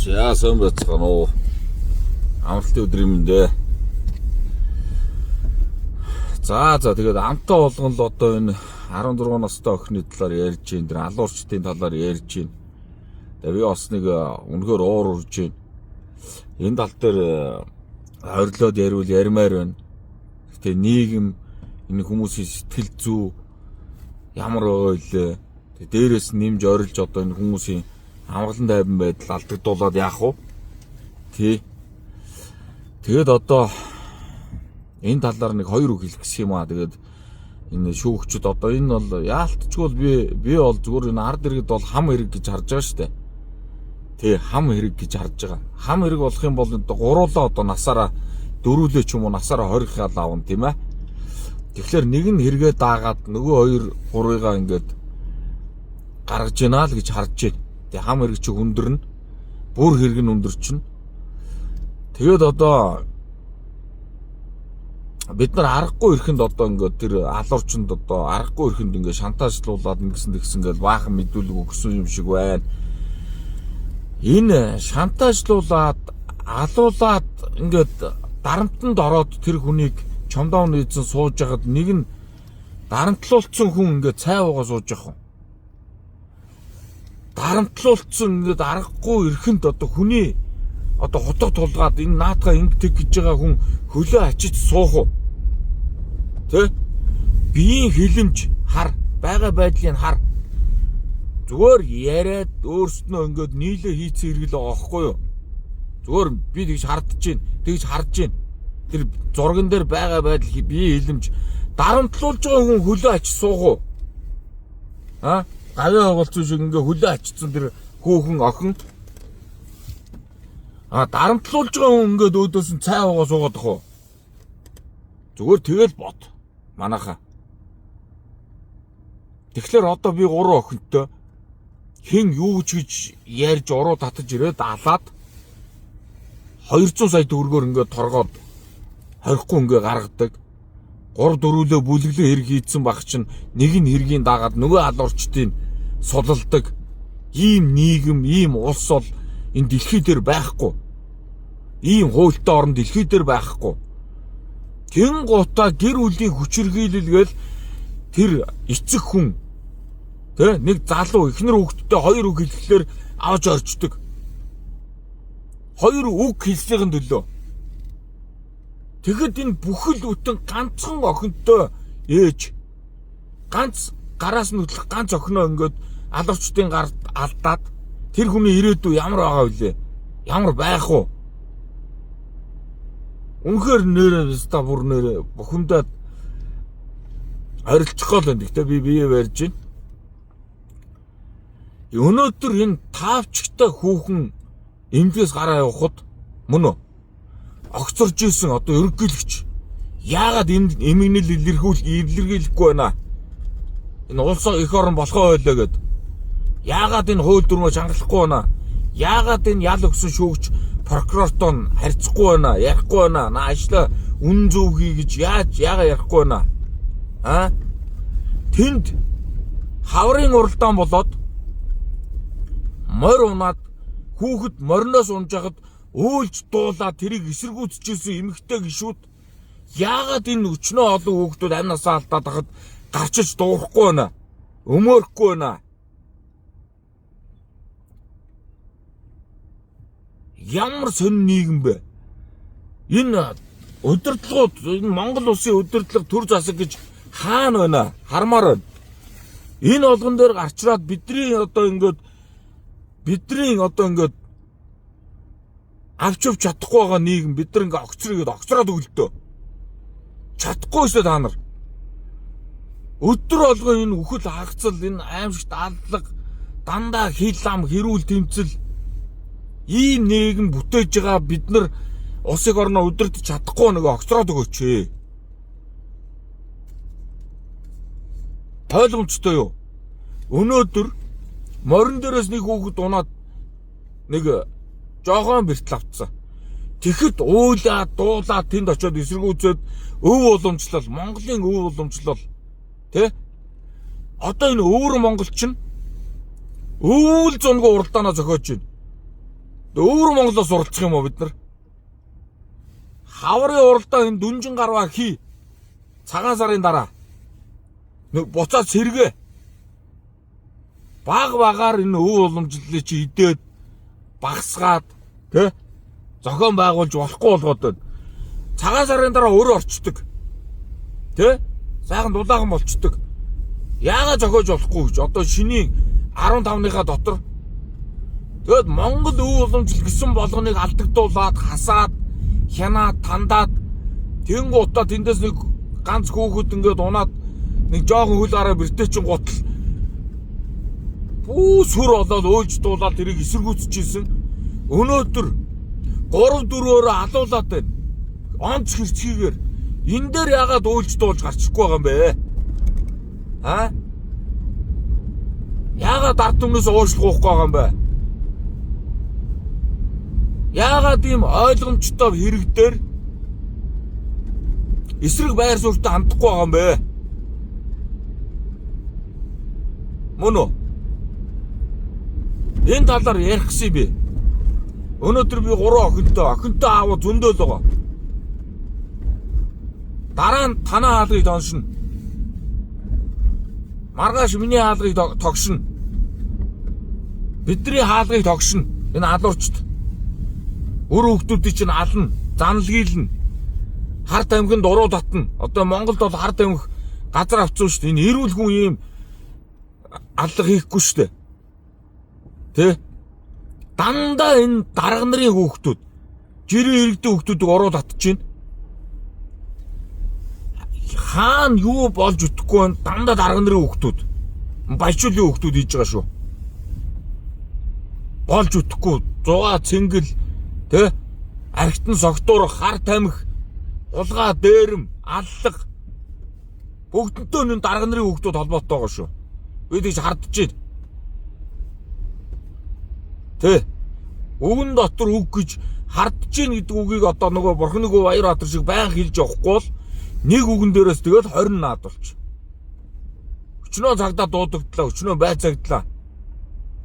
Яасан бацхан уу. Амралтын өдрийн мэндэ. За тэгээд амтаа болгон л одоо энэ 16 настай охины талаар ярьж байна. Тэр алуурчдын талаар ярьж байна. Тэгээд би бас нэг үнэхээр уур урж байна. Энэ тал дээр ойрлоод ярил ярмаар байна. Гэтэ нийгэм энэ хүмүүсийн сэтгэл зүй ямар ойлээ. Тэгээд дээрээс нэмж ойрлж одоо энэ хүмүүсийн амгалан тайван байдал алдагдуулаад яах вэ? Тэгээд одоо энэ талаар нэг хоёр үг хэлэх гэсэн юм аа. Тэгээд энэ шүүгчд одоо энэ бол яалтчгүй би бол зүгээр энэ ард иргэд бол хам хэрэг гэж харж байгаа шүү дээ. Хам хэрэг гэж харж байгаа. Хам хэрэг болох юм бол гуруулаа одоо насаараа дөрүүлээ ч юм уу насаараа хорихаал аавн тийм ээ. Тэгэхээр нэг нь хэрэгээ даагаад нөгөө хоёр гурыгаа ингээд гаргаж яана л гэж харж байна. Тэгээ хам хэрэг чи өндөрнө. Бүр хэрэг нь өндөрчнө. Тэгээд одоо бид нар аргагүй ихэнд одоо ингээд тэр алуурчинд одоо аргагүй ихэнд ингээд шантажлуулаад ингэсэн гэж баахан мэдүүлэг өгсөн юм шиг байна. Энэ шантажлуулаад алуулаад ингээд дарамтанд ороод тэр хүнийг чомдоо нээсэн сууж яхад нэг нь дарамтлуулсан хүн ингээд цай уугаа сууж явах юм. Дарамтлуулсан ингээд аргагүй ихэнд одоо хүний одоо хотог тулгаад энэ наатаа ингэдэг гэж байгаа хүн хөлөө ачиж суух уу? Биеийн хилэмж хар, байгаа байдлыг хар. Зүгээр яриад өөрснөө ингээд нийлээ хийцэн хэрэгэл байгаа байхгүй юу? Зүгээр би тэгж хардж байна, тэгж харж байна. Тэр зурган дээр байгаа байдал биеийн хилэмж дарамтлуулж байгаа хүн хөлөө ачиж суух уу? Гавьяа оголцсон шиг ингээд хөлөө ачсан тэр хөөхөн охин дарамтлуулж байгаа хүн ингээд өөдөөс нь цай уугаа суугаад ах уу? Зүгээр тэгэл бод. Манайхаа. Тэгэхээр одоо би 3 охинтой хэн юу гэж ярьж уруу татаж ирээд алаад 200 сая төгрөгөөр ингээд торгоод хорихгүй ингээд гаргадаг. 3 4-лөө бүлэглээ хэрэг хийдсэн баг чинь нэг нь хэргийн дагаад нөгөө алуурчдын сулалдаг. Ийм нийгэм, ийм улс бол энэ дэлхий дээр байхгүй. Ийм хуультай орн дэлхий дээр байхгүй. Тэн гутаа гэр бүлийн хүчирхийлэл тэр эцэг хүн нэг залуу эхнэр хүүхдтэй хоёр үг хэлэхлээр авч орчдөг. Хоёр үг хэлсийн төлөө. Тэгэхэд энэ бүхэл бүтэн ганцхан охинтой ээж ганц гараас нь хөдлөх ганц охиноо ингээд алуурчдын гарт алдаад тэр хүний ирээдүй ямар байгаа вүлээ? Ямар байх вэ? Үнэхээр нэрээ ста бүр нэрээ бухимдаад арилчих гол байна. Гэхдээ би бие барьж байна. Өнөөдөр энэ таавчтай хүүхэн эндээс гараа явахад мөн үү? Огцорж исэн одоо ерөнхийлөгч яагаад эмгэнэл илэрхийлэхгүй байна? Энэ улс их орн болохоо ойлоо гэд. Яагаад энэ хууль дүрмөө чангалахгүй байна? Яагаад энэ ял өгсөн шүүгч прокурортон харьцахгүй байна? Ярихгүй байна. Наашлаа үн зөв хий гэж яагаад ярихгүй байна? Тэнд хаврын уралдаан болоод морь унаад хүүхэд мориноос унж хахад өөлж дуулаад тэрийг эсэргүүцчихсэн эмэгтэй гişүүд яагаад энэ өчнөө олон хүүхдүүд амнасаа алдаад хахад гарчиж дуурахгүй байна? Өмөөрөхгүй байна? Ямар сонин нийгэм бэ? Энэ удирдлагууд энэ Монгол улсын удирдлага төр засаг гэж хаана байна? Хармаар байна. Энэ олгон дээр гарчраад бидний одоо ингээд авч чадахгүй байгаа нийгэм бид нар ингээд огцроод өглөө. Чадахгүйсээ та нар. Өдөр болгоо энэ үхэл хагцал энэ аимшигт алдлага дандаа хил ам хэрүүл тэмцэл ийм нийгэм бүтээж байгаа бид нар улсыг орноо удирдах чадахгүй нэг огцроод өгөөч. Ойлгомжтой юу? Өнөөдөр морин дээрээс нэг хүүхэд унаад нэг жоохон бэртэл авцсан. Тэгэхэд уйлаад дуулаад тэнд очиод эсэргүүцээд өв уламжлал, Монголын өв уламжлал одоо энэ өвөр монголчин өвөл зунгаа уралдаанаа зохиож байна. Өөр Монголоос уралдах юм уу бид нар? Хаврын уралдаа энэ Дүнжин гарваа хий. Цагаан сарын дараа. Буцаад сэргээ. Багаар энэ өв уламжлалыг чи идээд багсгаад тэ зохион байгуулж болохгүй болгоод байна. Цагаан сарын дараа өөрөө орчдөг. Тэ? Сайхан дулаахан болчдөг. Яагаад зохиож болохгүй гэж одоо шинийн 15-ныхаа дотор тэгэд Монгол өв уламжлал гэсэн болгоныг алдагдуулаад хасаад хянаад тандаад тэнгуутаа тэндээс нэг ганц хөөхөд ингээд унаад нэг жоохон хөл гараа бэртээчин гутал бүү сүр болоод өөлж дуулаад тэрийг эсэргүүцчихсэн. Өнөөдөр 3-4-өөр алуулаад байна. Онц хэрцгийгээр энэ дээр яагаад өөлж дуулж гарчихгүй байгаа юм бэ? Аа? Яагаад ард түмнээс уушлах уухгүй байгаа юм бэ? Яагаад ийм ойлгомжтой хэрэг дээр эсрэг байр суурьтай хандахгүй байгаа юм бэ? Мөн үү? Энэ талаар ярих гэсэн би. Өнөөдөр би 3 охинтой аав зөндөөл байгаа. Дараа нь танаа хаалгыг тоншно. Маргааш миний хаалгыг тогшно. Бидний хаалгыг тогшно. Энэ алуурчд. Өр хүүхдүүдийг чинь ална, занлагийлна. Харт аймгийн дуруу татна. Одоо Монголд бол харт аймаг газар авцсан шүү дээ. Энэ эрүүл хүн ийм алга хийхгүй шүү дээ. Тэ? Дандаа энэ дарга нарын хүүхдүүд, жирийн иргэдийн хүүхдүүдийг оруу татчихээн. Хаана юу болж үтэхгүй байна? Дандаа дарга нарын хүүхдүүд. Баячуулын хүүхдүүд хийж байгаа шүү. Болж үтэхгүй, зугаа цэнгэл, тэ? Архитан согтуурах, хар тамхи, улгаа дээрэм, аллах бүгднтэй энэ дарга нарын хүүхдүүд холбоотой байгаа шүү. Бид ийж хардчихээн. Тэ. Үгэн дотор үг гэж хардчихээн гэдэг үгийг одоо нөгөө бурхны гоо Баярбаатар шиг баян хэлж явахгүй бол нэг үгэн дээрээс тэгэл 20 наад болч. Өчнөө цагдаа дуудагдлаа, өчнөө байцаагдлаа.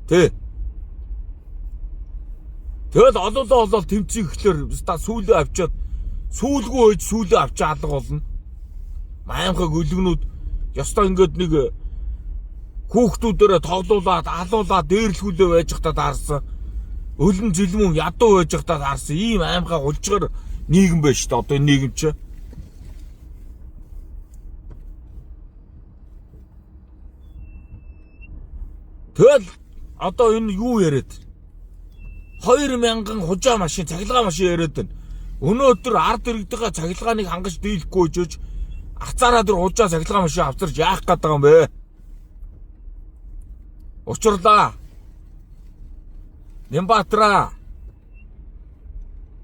Тэ. Тэгэл олоолаа тэмцэх ихлээр та сүүлээ авчаад сүүлгүй хойж сүүлээ авчаа алга болно. Маямхаг өлгнүүд ёстой ингээд нэг хүүхдүүдээрээ тоглуулаад, алуулаад, дээрлхүүлээ байж хатад харсан. Өлөн зэлмэн ядуу байж хатад харсан. Ийм аймхаа гулчгаар нийгэм байж та одоо энэ нийгэм чи. Тэгэл одоо энэ юу яриад? 2000 хужаа машин, цахилгаан машин яриад байна. Өнөөдөр ард иргэдийн цахилгааныг хангаж дийлэхгүй жиж ацаараа дөр хужаа цахилгаан машин авчирч яах гээд байгаа юм бэ? Учирлаа. Нямбатраа.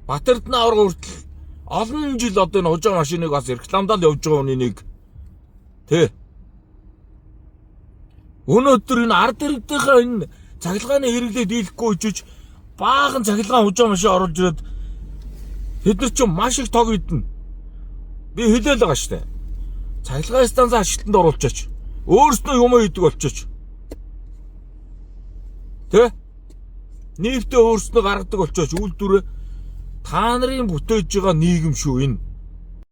Батэрдны авраг хүртэл олон жил одоо энэ хужаа машиныг бас рекламдаад явж байгаа хүний нэг. Тэ. Өнөөдөр энэ ард иргэдийнхээ энэ цахилгааны хэрэглээ дийлэхгүй жиж баахан цахилгаан хужаа машин оруулж ирээд тэд нар ч маш их тог идэнэ. Би хэлээл байгаа штэ. Цахилгаан станц ажилтнанд оруулчаач. Өөрснөө юм хийдэг болчооч. Тэ? Нийтдээ өөрснөө гаргадаг болчооч. Үйлдвэрээ та нарын бүтээж байгаа нийгэм шүү энэ.